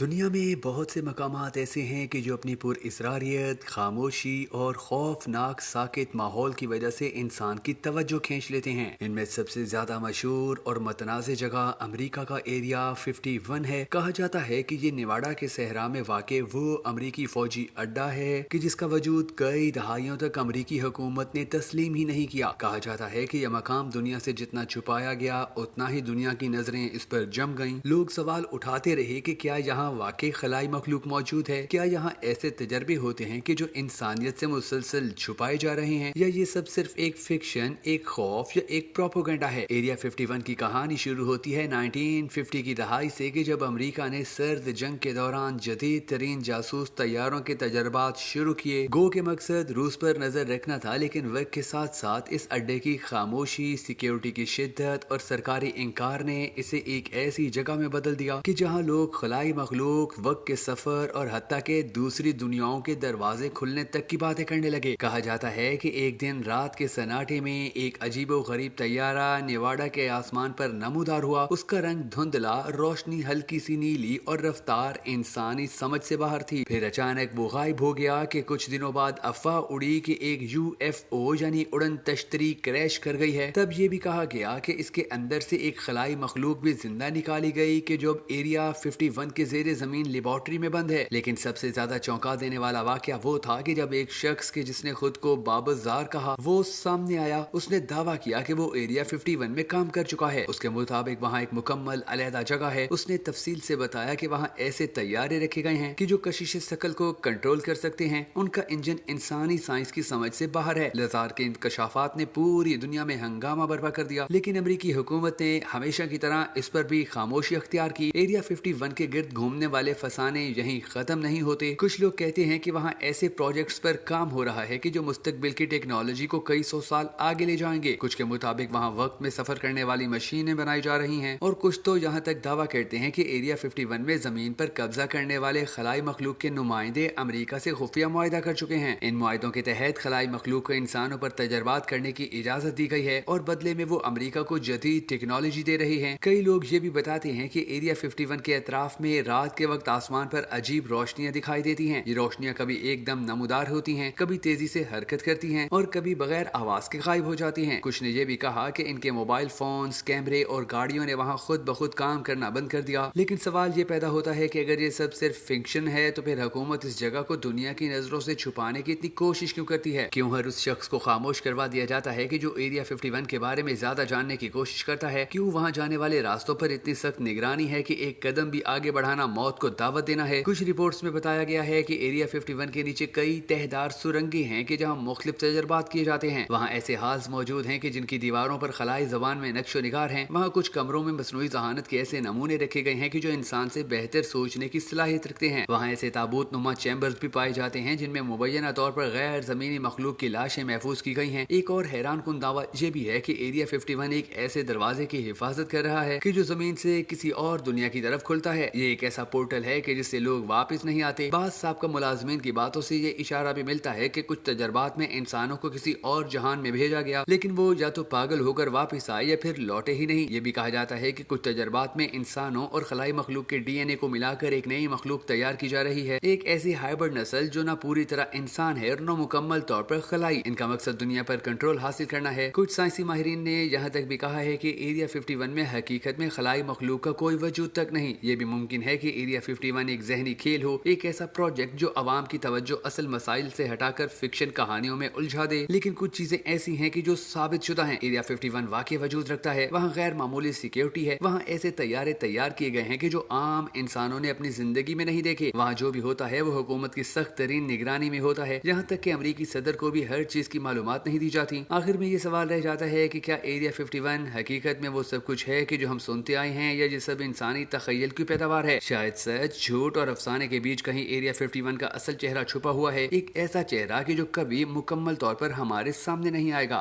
دنیا میں بہت سے مقامات ایسے ہیں کہ جو اپنی پر اسراریت، خاموشی اور خوفناک ساکت ماحول کی وجہ سے انسان کی توجہ کھینچ لیتے ہیں۔ ان میں سب سے زیادہ مشہور اور متنازع جگہ امریکہ کا ایریا 51 ہے۔ کہا جاتا ہے کہ یہ نیواڈا کے صحرا میں واقع وہ امریکی فوجی اڈا ہے کہ جس کا وجود کئی دہائیوں تک امریکی حکومت نے تسلیم ہی نہیں کیا۔ کہا جاتا ہے کہ یہ مقام دنیا سے جتنا چھپایا گیا اتنا ہی دنیا کی نظریں اس پر جم گئیں۔ لوگ سوال اٹھاتے رہے کہ کیا یہاں واقعی خلائی مخلوق موجود ہے؟ کیا یہاں ایسے تجربے ہوتے ہیں کہ جو انسانیت سے مسلسل چھپائے جا رہے ہیں، یا یہ سب صرف ایک فکشن، ایک خوف یا ایک پروپیگنڈا ہے؟ ایریا 51 کی کہانی شروع ہوتی ہے 1950 کی دہائی سے کہ جب امریکہ نے سرد جنگ کے دوران جدید ترین جاسوس طیاروں کے تجربات شروع کیے۔ گو کے مقصد روس پر نظر رکھنا تھا، لیکن وقت کے ساتھ ساتھ اس اڈے کی خاموشی، سیکیورٹی کی شدت اور سرکاری انکار نے اسے ایک ایسی جگہ میں بدل دیا کہ جہاں لوگ خلائی مخلوق، وقت کے سفر اور حتیٰ کہ دوسری دنیاؤں کے دروازے کھلنے تک کی باتیں کرنے لگے۔ کہا جاتا ہے کہ ایک دن رات کے سناٹے میں ایک عجیب و غریب طیارہ نیواڈا کے آسمان پر نمودار ہوا۔ اس کا رنگ دھندلا، روشنی ہلکی سی نیلی اور رفتار انسانی سمجھ سے باہر تھی۔ پھر اچانک وہ غائب ہو گیا کہ کچھ دنوں بعد افواہ اڑی کہ ایک UFO یعنی اڑن تشتری کریش کر گئی ہے۔ تب یہ بھی کہا گیا کہ اس کے اندر سے ایک خلائی مخلوق بھی زندہ نکالی گئی کہ جو اب ایریا 51 کے زیر زمین لیبارٹری میں بند ہے۔ لیکن سب سے زیادہ چونکا دینے والا واقعہ وہ تھا کہ جب ایک شخص کے جس نے خود کو بابزار کہا وہ سامنے آیا۔ اس نے دعویٰ کیا کہ وہ ایریا 51 میں کام کر چکا ہے۔ اس کے مطابق وہاں ایک مکمل علیحدہ جگہ ہے۔ اس نے تفصیل سے بتایا کہ وہاں ایسے طیارے رکھے گئے ہیں کہ جو کشش ثقل کو کنٹرول کر سکتے ہیں۔ ان کا انجن انسانی سائنس کی سمجھ سے باہر ہے۔ لزار کے انکشافات نے پوری دنیا میں ہنگامہ برپا کر دیا، لیکن امریکی حکومت نے ہمیشہ کی طرح اس پر بھی خاموشی اختیار کی۔ ایریا 51 کے گرد گھومنے والے فسانے یہیں ختم نہیں ہوتے۔ کچھ لوگ کہتے ہیں کہ وہاں ایسے پروجیکٹس پر کام ہو رہا ہے کہ جو مستقبل کی ٹیکنالوجی کو کئی سو سال آگے لے جائیں گے۔ کچھ کے مطابق وہاں وقت میں سفر کرنے والی مشینیں بنائی جا رہی ہیں، اور کچھ تو یہاں تک دعویٰ کرتے ہیں کہ ایریا 51 میں زمین پر قبضہ کرنے والے خلائی مخلوق کے نمائندے امریکہ سے خفیہ معاہدہ کر چکے ہیں۔ ان معاہدوں کے تحت خلائی مخلوق کو انسانوں پر تجربات کرنے کی اجازت دی گئی ہے، اور بدلے میں وہ امریکہ کو جدید ٹیکنالوجی دے رہی ہیں۔ کئی لوگ یہ بھی بتاتے ہیں کہ ایریا 51 کے اطراف میں رات کے وقت آسمان پر عجیب روشنیاں دکھائی دیتی ہیں۔ یہ روشنیاں کبھی ایک دم نمودار ہوتی ہیں، کبھی تیزی سے حرکت کرتی ہیں، اور کبھی بغیر آواز کے غائب ہو جاتی ہیں۔ کچھ نے یہ بھی کہا کہ ان کے موبائل فونز، کیمرے اور گاڑیوں نے وہاں خود بخود کام کرنا بند کر دیا۔ لیکن سوال یہ پیدا ہوتا ہے کہ اگر یہ سب صرف فکشن ہے تو پھر حکومت اس جگہ کو دنیا کی نظروں سے چھپانے کی اتنی کوشش کیوں کرتی ہے؟ کیوں ہر اس شخص کو خاموش کروا دیا جاتا ہے کہ جو ایریا 51 کے بارے میں زیادہ جاننے کی کوشش کرتا ہے؟ کیوں وہاں جانے والے راستوں پر اتنی سخت نگرانی ہے کہ ایک قدم بھی آگے بڑھانا موت کو دعوت دینا ہے؟ کچھ رپورٹس میں بتایا گیا ہے کہ ایریا 51 کے نیچے کئی تہدار سرنگیں ہیں کہ جہاں مختلف تجربات کیے جاتے ہیں۔ وہاں ایسے ہالز موجود ہیں کہ جن کی دیواروں پر خلائی زبان میں نقش و نگار ہیں۔ وہاں کچھ کمروں میں مصنوعی ذہانت کے ایسے نمونے رکھے گئے ہیں کہ جو انسان سے بہتر سوچنے کی صلاحیت رکھتے ہیں۔ وہاں ایسے تابوت نما چیمبرز بھی پائے جاتے ہیں جن میں مبینہ طور پر غیر زمینی مخلوق کی لاشیں محفوظ کی گئی ہیں۔ ایک اور حیران کن دعویٰ یہ بھی ہے کہ ایریا 51 ایک ایسے دروازے کی حفاظت کر رہا ہے کہ جو زمین سے کسی اور دنیا کی طرف کھلتا ہے۔ یہ ایک ایسا پورٹل ہے کہ جس سے لوگ واپس نہیں آتے۔ بعض سابقہ ملازمین کی باتوں سے یہ اشارہ بھی ملتا ہے کہ کچھ تجربات میں انسانوں کو کسی اور جہان میں بھیجا گیا، لیکن وہ یا تو پاگل ہو کر واپس آئے یا پھر لوٹے ہی نہیں۔ یہ بھی کہا جاتا ہے کہ کچھ تجربات میں انسانوں اور خلائی مخلوق کے DNA کو ملا کر ایک نئی مخلوق تیار کی جا رہی ہے، ایک ایسی ہائبرڈ نسل جو نہ پوری طرح انسان ہے اور نہ مکمل طور پر خلائی۔ ان کا مقصد دنیا پر کنٹرول حاصل کرنا ہے۔ کچھ سائنسی ماہرین نے یہاں تک بھی کہا ہے کہ ایریا 51 میں حقیقت میں خلائی مخلوق کا کوئی وجود تک نہیں۔ یہ بھی ممکن ہے کہ ایریا 51 ایک ذہنی کھیل ہو، ایک ایسا پروجیکٹ جو عوام کی توجہ اصل مسائل سے ہٹا کر فکشن کہانیوں میں الجھا دے۔ لیکن کچھ چیزیں ایسی ہیں کہ جو ثابت شدہ ہیں۔ ایریا 51 واقعی وجود رکھتا ہے۔ وہاں غیر معمولی سیکیورٹی ہے۔ وہاں ایسے طیارے تیار کیے گئے ہیں کہ جو عام انسانوں نے اپنی زندگی میں نہیں دیکھے۔ وہاں جو بھی ہوتا ہے وہ حکومت کی سخت ترین نگرانی میں ہوتا ہے، یہاں تک کہ امریکی صدر کو بھی ہر چیز کی معلومات نہیں دی جاتی۔ آخر میں یہ سوال رہ جاتا ہے کہ کیا ایریا 51 حقیقت میں وہ سب کچھ ہے کہ جو ہم سنتے آئے ہیں، یا یہ سب انسانی تخیل کی پیداوار ہے؟ شاید سچ، جھوٹ اور افسانے کے بیچ کہیں ایریا 51 کا اصل چہرہ چھپا ہوا ہے، ایک ایسا چہرہ کہ جو کبھی مکمل طور پر ہمارے سامنے نہیں آئے گا۔